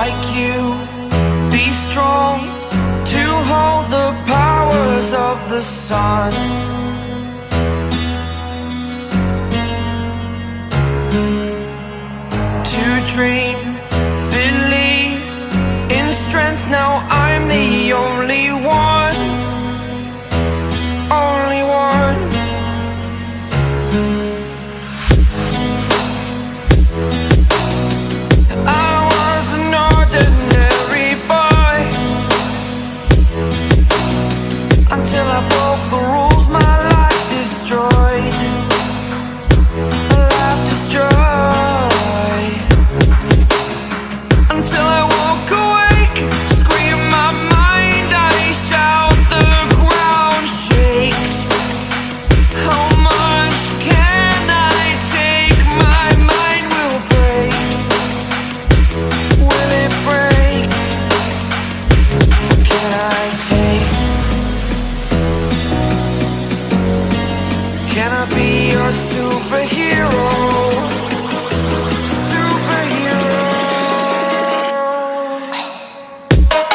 like you, be strong to hold the powers of the sun. To dream, believe in strength, now I'm the only one, only one. I was an ordinary boy until I broke the rules, my life destroyed, a life destroyed. Until I walk awake, scream my mind, I shout, the ground shakes. How much can I take? My mind will break. Will it break? Can I take? Can I be your superhero?